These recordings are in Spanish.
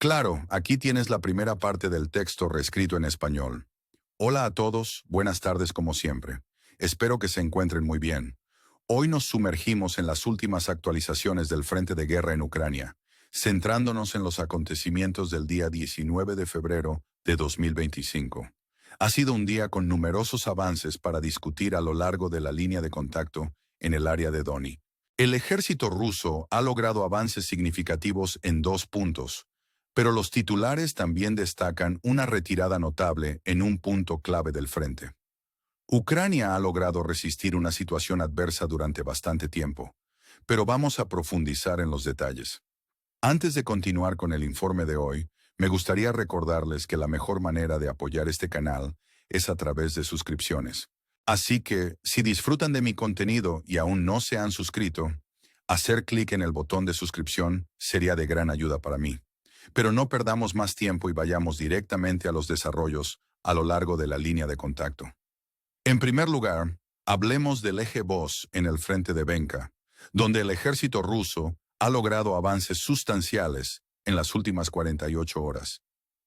Claro, aquí tienes la primera parte del texto reescrito en español. Hola a todos, buenas tardes como siempre. Espero que se encuentren muy bien. Hoy nos sumergimos en las últimas actualizaciones del frente de guerra en Ucrania, centrándonos en los acontecimientos del día 19 de febrero de 2025. Ha sido un día con numerosos avances para discutir a lo largo de la línea de contacto en el área de Doni. El ejército ruso ha logrado avances significativos en dos puntos, pero los titulares también destacan una retirada notable en un punto clave del frente. Ucrania ha logrado resistir una situación adversa durante bastante tiempo, pero vamos a profundizar en los detalles. Antes de continuar con el informe de hoy, me gustaría recordarles que la mejor manera de apoyar este canal es a través de suscripciones. Así que, si disfrutan de mi contenido y aún no se han suscrito, hacer clic en el botón de suscripción sería de gran ayuda para mí. Pero no perdamos más tiempo y vayamos directamente a los desarrollos a lo largo de la línea de contacto. En primer lugar, hablemos del eje Voz en el frente de Venka, donde el ejército ruso ha logrado avances sustanciales en las últimas 48 horas.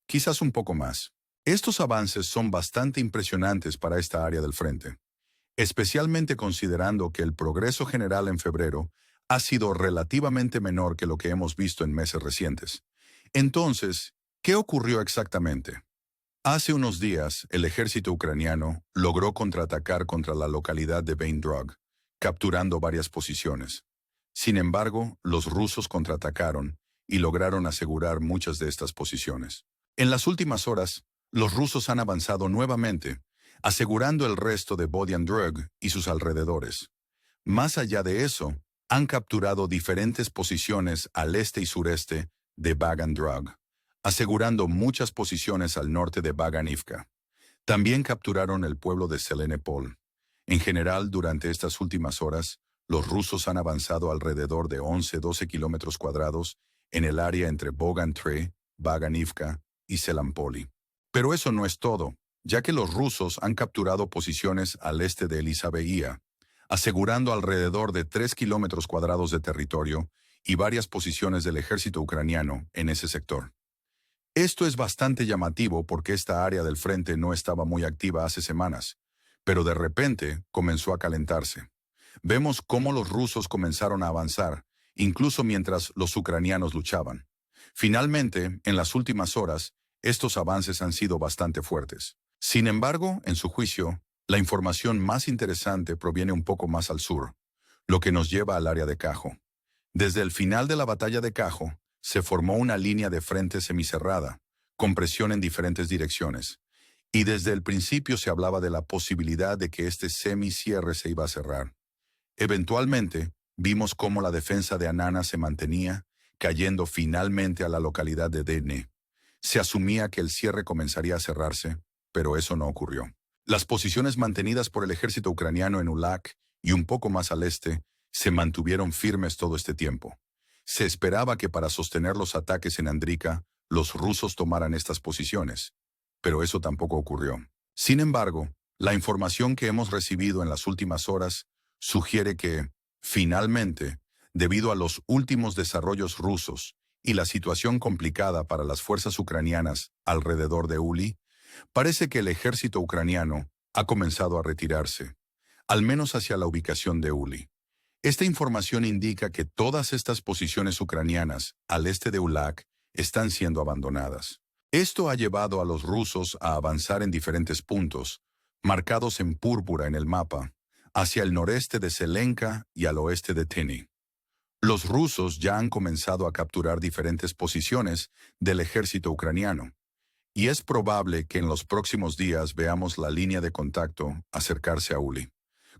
Quizás un poco más. Estos avances son bastante impresionantes para esta área del frente, especialmente considerando que el progreso general en febrero ha sido relativamente menor que lo que hemos visto en meses recientes. Entonces, ¿qué ocurrió exactamente? Hace unos días, el ejército ucraniano logró contraatacar contra la localidad de Vaindrog, capturando varias posiciones. Sin embargo, los rusos contraatacaron y lograron asegurar muchas de estas posiciones. En las últimas horas, los rusos han avanzado nuevamente, asegurando el resto de Bodiandrag y sus alrededores. Más allá de eso, han capturado diferentes posiciones al este y sureste de Bagandrag, asegurando muchas posiciones al norte de Baganivka. También capturaron el pueblo de Selenopol. En general, durante estas últimas horas, los rusos han avanzado alrededor de 11-12 kilómetros cuadrados en el área entre Bogan-Tre, Baganivka y Selampoli. Pero eso no es todo, ya que los rusos han capturado posiciones al este de Elisabeía, asegurando alrededor de 3 kilómetros cuadrados de territorio y varias posiciones del ejército ucraniano en ese sector. Esto es bastante llamativo porque esta área del frente no estaba muy activa hace semanas, pero de repente comenzó a calentarse. Vemos cómo los rusos comenzaron a avanzar, incluso mientras los ucranianos luchaban. Finalmente, en las últimas horas, estos avances han sido bastante fuertes. Sin embargo, en su juicio, la información más interesante proviene un poco más al sur, lo que nos lleva al área de Kajo. Desde el final de la batalla de Kajo, se formó una línea de frente semicerrada, con presión en diferentes direcciones, y desde el principio se hablaba de la posibilidad de que este semicierre se iba a cerrar. Eventualmente, vimos cómo la defensa de Anana se mantenía, cayendo finalmente a la localidad de Dene. Se asumía que el cierre comenzaría a cerrarse, pero eso no ocurrió. Las posiciones mantenidas por el ejército ucraniano en Ulak y un poco más al este se mantuvieron firmes todo este tiempo. Se esperaba que para sostener los ataques en Andrika, los rusos tomaran estas posiciones, pero eso tampoco ocurrió. Sin embargo, la información que hemos recibido en las últimas horas sugiere que, finalmente, debido a los últimos desarrollos rusos y la situación complicada para las fuerzas ucranianas alrededor de Uli, parece que el ejército ucraniano ha comenzado a retirarse, al menos hacia la ubicación de Uli. Esta información indica que todas estas posiciones ucranianas al este de Ulak están siendo abandonadas. Esto ha llevado a los rusos a avanzar en diferentes puntos, marcados en púrpura en el mapa, hacia el noreste de Selenka y al oeste de Teni. Los rusos ya han comenzado a capturar diferentes posiciones del ejército ucraniano, y es probable que en los próximos días veamos la línea de contacto acercarse a Uli.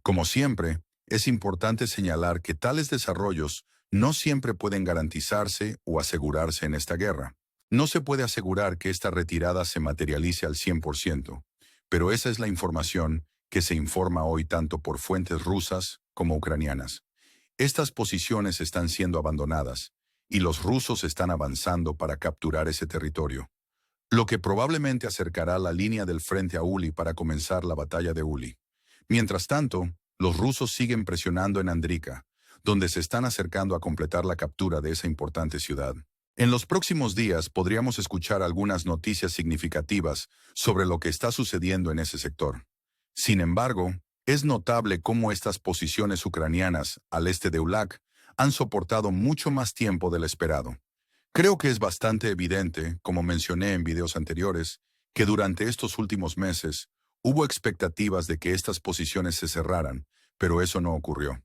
Como siempre, es importante señalar que tales desarrollos no siempre pueden garantizarse o asegurarse en esta guerra. No se puede asegurar que esta retirada se materialice al 100%, pero esa es la información que se informa hoy tanto por fuentes rusas como ucranianas. Estas posiciones están siendo abandonadas, y los rusos están avanzando para capturar ese territorio, lo que probablemente acercará la línea del frente a Uli para comenzar la batalla de Uli. Mientras tanto, los rusos siguen presionando en Andrika, donde se están acercando a completar la captura de esa importante ciudad. En los próximos días podríamos escuchar algunas noticias significativas sobre lo que está sucediendo en ese sector. Sin embargo, es notable cómo estas posiciones ucranianas al este de Ulak han soportado mucho más tiempo del esperado. Creo que es bastante evidente, como mencioné en videos anteriores, que durante estos últimos meses hubo expectativas de que estas posiciones se cerraran, pero eso no ocurrió.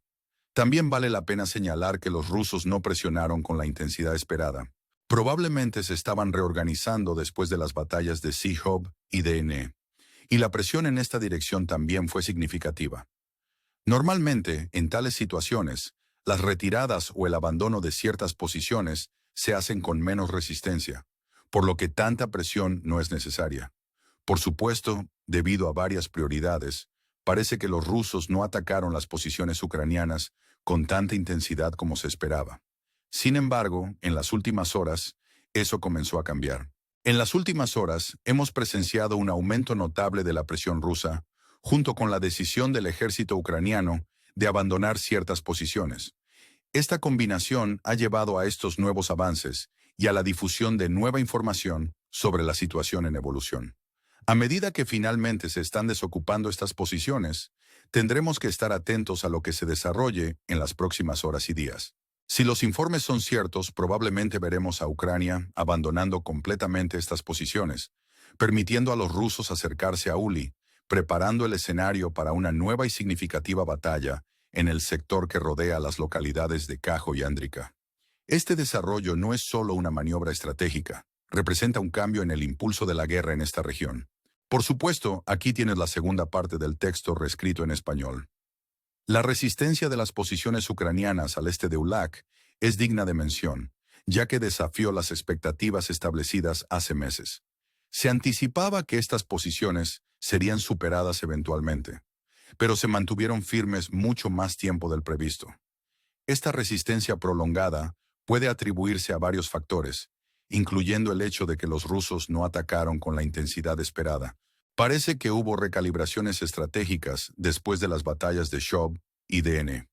También vale la pena señalar que los rusos no presionaron con la intensidad esperada. Probablemente se estaban reorganizando después de las batallas de Sihov y Dne, y la presión en esta dirección también fue significativa. Normalmente, en tales situaciones, las retiradas o el abandono de ciertas posiciones se hacen con menos resistencia, por lo que tanta presión no es necesaria. Por supuesto, debido a varias prioridades, parece que los rusos no atacaron las posiciones ucranianas con tanta intensidad como se esperaba. Sin embargo, en las últimas horas, eso comenzó a cambiar. En las últimas horas, hemos presenciado un aumento notable de la presión rusa, junto con la decisión del ejército ucraniano de abandonar ciertas posiciones. Esta combinación ha llevado a estos nuevos avances y a la difusión de nueva información sobre la situación en evolución. A medida que finalmente se están desocupando estas posiciones, tendremos que estar atentos a lo que se desarrolle en las próximas horas y días. Si los informes son ciertos, probablemente veremos a Ucrania abandonando completamente estas posiciones, permitiendo a los rusos acercarse a Uli, preparando el escenario para una nueva y significativa batalla en el sector que rodea las localidades de Kajo y Andrika. Este desarrollo no es solo una maniobra estratégica, representa un cambio en el impulso de la guerra en esta región. Por supuesto, aquí tienes la segunda parte del texto reescrito en español. La resistencia de las posiciones ucranianas al este de Ulak es digna de mención, ya que desafió las expectativas establecidas hace meses. Se anticipaba que estas posiciones serían superadas eventualmente, pero se mantuvieron firmes mucho más tiempo del previsto. Esta resistencia prolongada puede atribuirse a varios factores, incluyendo el hecho de que los rusos no atacaron con la intensidad esperada. Parece que hubo recalibraciones estratégicas después de las batallas de Shov y Dne.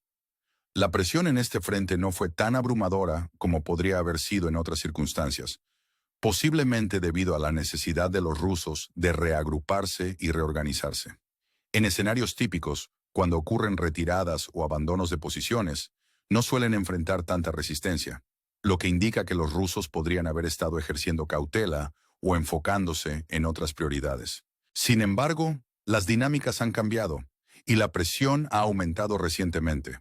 La presión en este frente no fue tan abrumadora como podría haber sido en otras circunstancias, posiblemente debido a la necesidad de los rusos de reagruparse y reorganizarse. En escenarios típicos, cuando ocurren retiradas o abandonos de posiciones, no suelen enfrentar tanta resistencia, lo que indica que los rusos podrían haber estado ejerciendo cautela o enfocándose en otras prioridades. Sin embargo, las dinámicas han cambiado y la presión ha aumentado recientemente.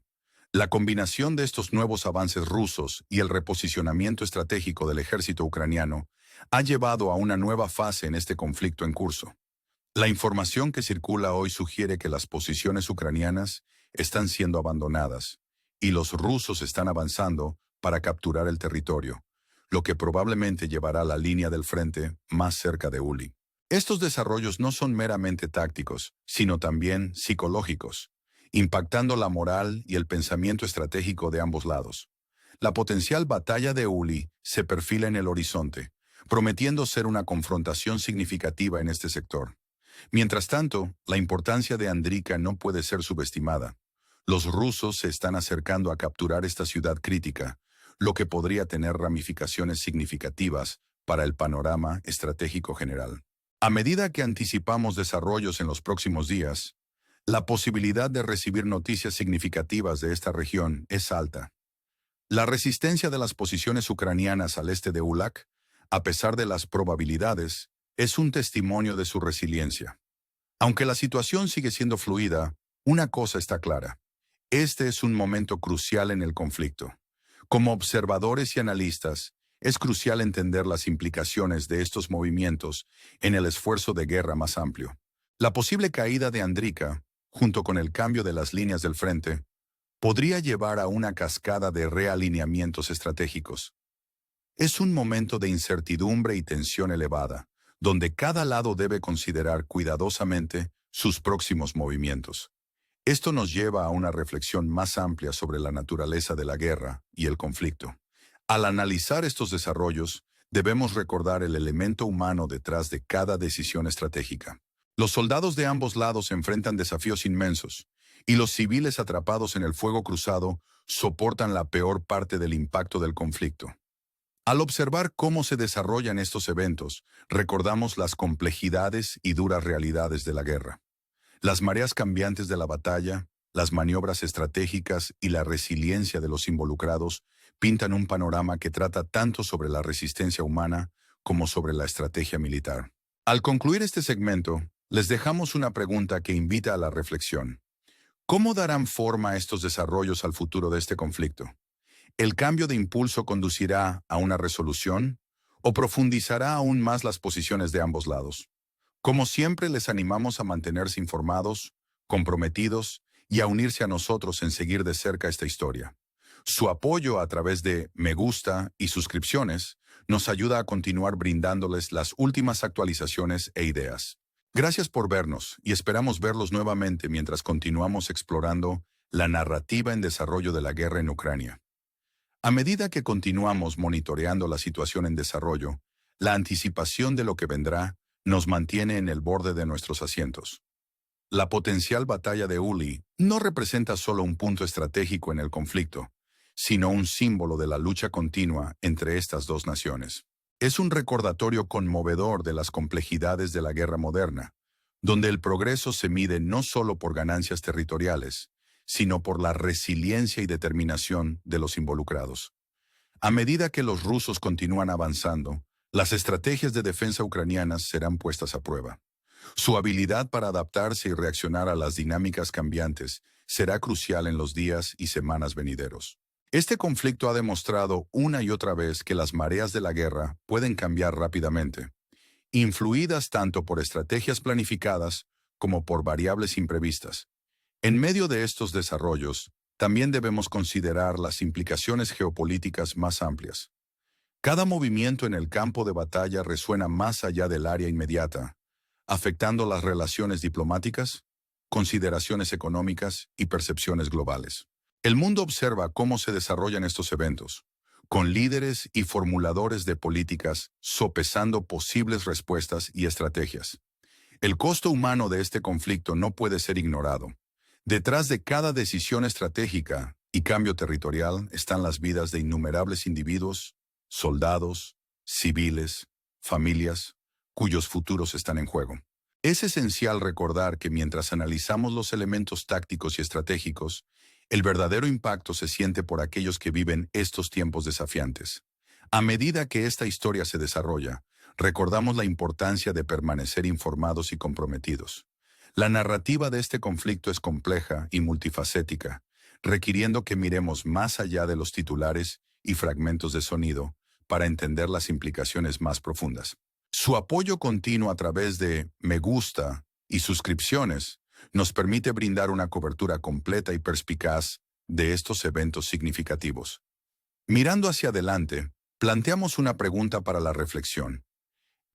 La combinación de estos nuevos avances rusos y el reposicionamiento estratégico del ejército ucraniano ha llevado a una nueva fase en este conflicto en curso. La información que circula hoy sugiere que las posiciones ucranianas están siendo abandonadas y los rusos están avanzando para capturar el territorio, lo que probablemente llevará la línea del frente más cerca de Uli. Estos desarrollos no son meramente tácticos, sino también psicológicos, impactando la moral y el pensamiento estratégico de ambos lados. La potencial batalla de Uli se perfila en el horizonte, prometiendo ser una confrontación significativa en este sector. Mientras tanto, la importancia de Andrika no puede ser subestimada. Los rusos se están acercando a capturar esta ciudad crítica, lo que podría tener ramificaciones significativas para el panorama estratégico general. A medida que anticipamos desarrollos en los próximos días, la posibilidad de recibir noticias significativas de esta región es alta. La resistencia de las posiciones ucranianas al este de Ulak, a pesar de las probabilidades, es un testimonio de su resiliencia. Aunque la situación sigue siendo fluida, una cosa está clara. Este es un momento crucial en el conflicto. Como observadores y analistas, es crucial entender las implicaciones de estos movimientos en el esfuerzo de guerra más amplio. La posible caída de Andrika, junto con el cambio de las líneas del frente, podría llevar a una cascada de realineamientos estratégicos. Es un momento de incertidumbre y tensión elevada, donde cada lado debe considerar cuidadosamente sus próximos movimientos. Esto nos lleva a una reflexión más amplia sobre la naturaleza de la guerra y el conflicto. Al analizar estos desarrollos, debemos recordar el elemento humano detrás de cada decisión estratégica. Los soldados de ambos lados enfrentan desafíos inmensos, y los civiles atrapados en el fuego cruzado soportan la peor parte del impacto del conflicto. Al observar cómo se desarrollan estos eventos, recordamos las complejidades y duras realidades de la guerra. Las mareas cambiantes de la batalla, las maniobras estratégicas y la resiliencia de los involucrados pintan un panorama que trata tanto sobre la resistencia humana como sobre la estrategia militar. Al concluir este segmento, les dejamos una pregunta que invita a la reflexión. ¿Cómo darán forma estos desarrollos al futuro de este conflicto? ¿El cambio de impulso conducirá a una resolución o profundizará aún más las posiciones de ambos lados? Como siempre, les animamos a mantenerse informados, comprometidos y a unirse a nosotros en seguir de cerca esta historia. Su apoyo a través de me gusta y suscripciones nos ayuda a continuar brindándoles las últimas actualizaciones e ideas. Gracias por vernos y esperamos verlos nuevamente mientras continuamos explorando la narrativa en desarrollo de la guerra en Ucrania. A medida que continuamos monitoreando la situación en desarrollo, la anticipación de lo que vendrá nos mantiene en el borde de nuestros asientos. La potencial batalla de Uli no representa solo un punto estratégico en el conflicto, sino un símbolo de la lucha continua entre estas dos naciones. Es un recordatorio conmovedor de las complejidades de la guerra moderna, donde el progreso se mide no solo por ganancias territoriales, sino por la resiliencia y determinación de los involucrados. A medida que los rusos continúan avanzando, las estrategias de defensa ucranianas serán puestas a prueba. Su habilidad para adaptarse y reaccionar a las dinámicas cambiantes será crucial en los días y semanas venideros. Este conflicto ha demostrado una y otra vez que las mareas de la guerra pueden cambiar rápidamente, influidas tanto por estrategias planificadas como por variables imprevistas. En medio de estos desarrollos, también debemos considerar las implicaciones geopolíticas más amplias. Cada movimiento en el campo de batalla resuena más allá del área inmediata, afectando las relaciones diplomáticas, consideraciones económicas y percepciones globales. El mundo observa cómo se desarrollan estos eventos, con líderes y formuladores de políticas sopesando posibles respuestas y estrategias. El costo humano de este conflicto no puede ser ignorado. Detrás de cada decisión estratégica y cambio territorial están las vidas de innumerables individuos, soldados, civiles, familias, cuyos futuros están en juego. Es esencial recordar que mientras analizamos los elementos tácticos y estratégicos, el verdadero impacto se siente por aquellos que viven estos tiempos desafiantes. A medida que esta historia se desarrolla, recordamos la importancia de permanecer informados y comprometidos. La narrativa de este conflicto es compleja y multifacética, requiriendo que miremos más allá de los titulares y fragmentos de sonido para entender las implicaciones más profundas. Su apoyo continuo a través de me gusta y suscripciones nos permite brindar una cobertura completa y perspicaz de estos eventos significativos. Mirando hacia adelante, planteamos una pregunta para la reflexión.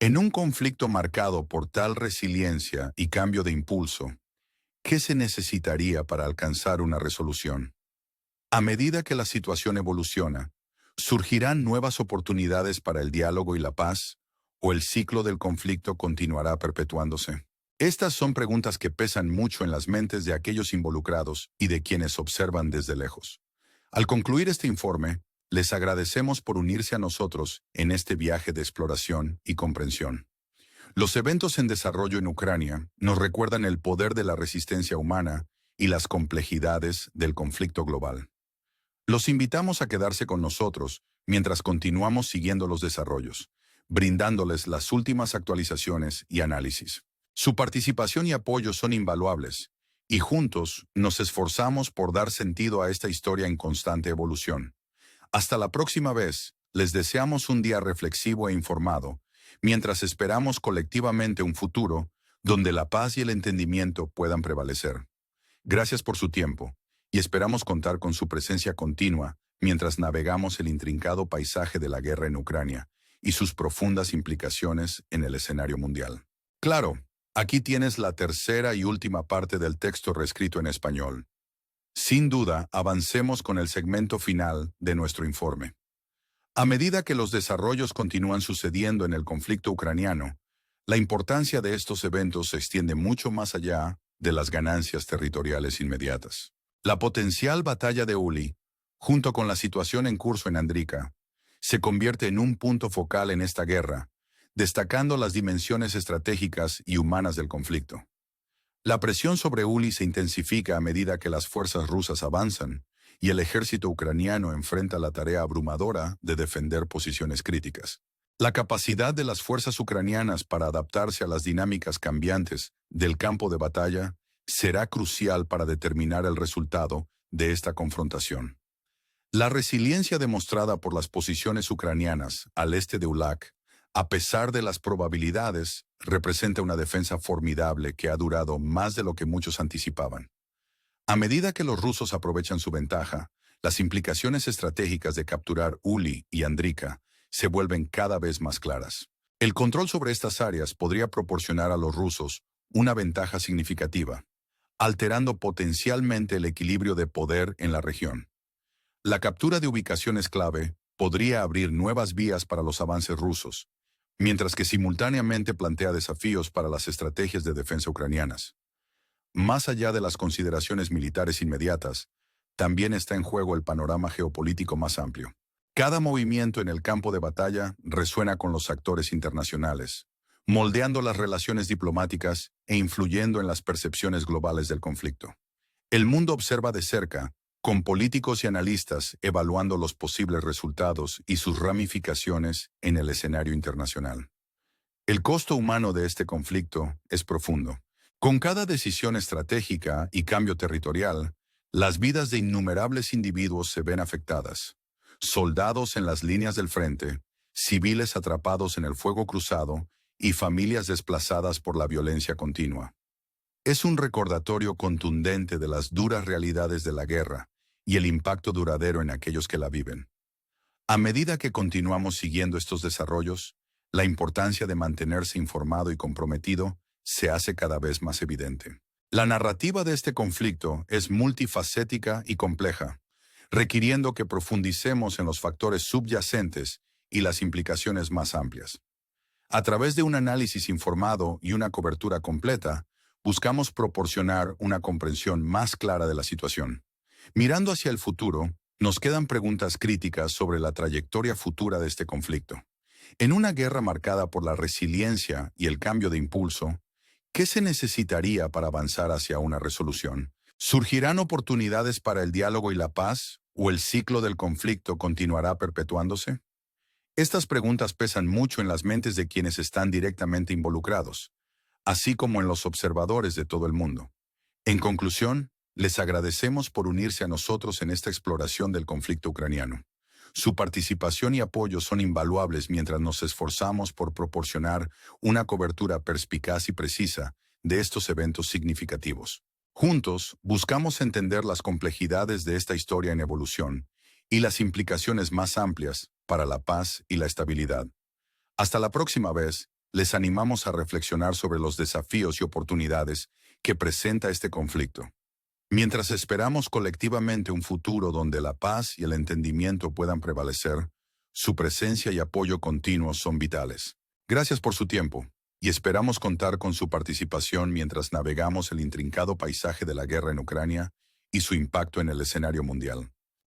En un conflicto marcado por tal resiliencia y cambio de impulso, ¿qué se necesitaría para alcanzar una resolución? A medida que la situación evoluciona, ¿surgirán nuevas oportunidades para el diálogo y la paz, o el ciclo del conflicto continuará perpetuándose? Estas son preguntas que pesan mucho en las mentes de aquellos involucrados y de quienes observan desde lejos. Al concluir este informe, les agradecemos por unirse a nosotros en este viaje de exploración y comprensión. Los eventos en desarrollo en Ucrania nos recuerdan el poder de la resistencia humana y las complejidades del conflicto global. Los invitamos a quedarse con nosotros mientras continuamos siguiendo los desarrollos, brindándoles las últimas actualizaciones y análisis. Su participación y apoyo son invaluables, y juntos nos esforzamos por dar sentido a esta historia en constante evolución. Hasta la próxima vez, les deseamos un día reflexivo e informado, mientras esperamos colectivamente un futuro donde la paz y el entendimiento puedan prevalecer. Gracias por su tiempo, y esperamos contar con su presencia continua mientras navegamos el intrincado paisaje de la guerra en Ucrania y sus profundas implicaciones en el escenario mundial. Claro, aquí tienes la tercera y última parte del texto reescrito en español. Sin duda, avancemos con el segmento final de nuestro informe. A medida que los desarrollos continúan sucediendo en el conflicto ucraniano, la importancia de estos eventos se extiende mucho más allá de las ganancias territoriales inmediatas. La potencial batalla de Uli, junto con la situación en curso en Andrica, se convierte en un punto focal en esta guerra, destacando las dimensiones estratégicas y humanas del conflicto. La presión sobre Uli se intensifica a medida que las fuerzas rusas avanzan y el ejército ucraniano enfrenta la tarea abrumadora de defender posiciones críticas. La capacidad de las fuerzas ucranianas para adaptarse a las dinámicas cambiantes del campo de batalla será crucial para determinar el resultado de esta confrontación. La resiliencia demostrada por las posiciones ucranianas al este de Ulak, a pesar de las probabilidades, representa una defensa formidable que ha durado más de lo que muchos anticipaban. A medida que los rusos aprovechan su ventaja, las implicaciones estratégicas de capturar Uli y Andrika se vuelven cada vez más claras. El control sobre estas áreas podría proporcionar a los rusos una ventaja significativa, alterando potencialmente el equilibrio de poder en la región. La captura de ubicaciones clave podría abrir nuevas vías para los avances rusos, mientras que simultáneamente plantea desafíos para las estrategias de defensa ucranianas. Más allá de las consideraciones militares inmediatas, también está en juego el panorama geopolítico más amplio. Cada movimiento en el campo de batalla resuena con los actores internacionales, moldeando las relaciones diplomáticas e influyendo en las percepciones globales del conflicto. El mundo observa de cerca, con políticos y analistas evaluando los posibles resultados y sus ramificaciones en el escenario internacional. El costo humano de este conflicto es profundo. Con cada decisión estratégica y cambio territorial, las vidas de innumerables individuos se ven afectadas. Soldados en las líneas del frente, civiles atrapados en el fuego cruzado y familias desplazadas por la violencia continua. Es un recordatorio contundente de las duras realidades de la guerra y el impacto duradero en aquellos que la viven. A medida que continuamos siguiendo estos desarrollos, la importancia de mantenerse informado y comprometido se hace cada vez más evidente. La narrativa de este conflicto es multifacética y compleja, requiriendo que profundicemos en los factores subyacentes y las implicaciones más amplias. A través de un análisis informado y una cobertura completa, buscamos proporcionar una comprensión más clara de la situación. Mirando hacia el futuro, nos quedan preguntas críticas sobre la trayectoria futura de este conflicto. En una guerra marcada por la resiliencia y el cambio de impulso, ¿qué se necesitaría para avanzar hacia una resolución? ¿Surgirán oportunidades para el diálogo y la paz, o el ciclo del conflicto continuará perpetuándose? Estas preguntas pesan mucho en las mentes de quienes están directamente involucrados, así como en los observadores de todo el mundo. En conclusión, les agradecemos por unirse a nosotros en esta exploración del conflicto ucraniano. Su participación y apoyo son invaluables mientras nos esforzamos por proporcionar una cobertura perspicaz y precisa de estos eventos significativos. Juntos, buscamos entender las complejidades de esta historia en evolución y las implicaciones más amplias para la paz y la estabilidad. Hasta la próxima vez, les animamos a reflexionar sobre los desafíos y oportunidades que presenta este conflicto. Mientras esperamos colectivamente un futuro donde la paz y el entendimiento puedan prevalecer, su presencia y apoyo continuos son vitales. Gracias por su tiempo, y esperamos contar con su participación mientras navegamos el intrincado paisaje de la guerra en Ucrania y su impacto en el escenario mundial.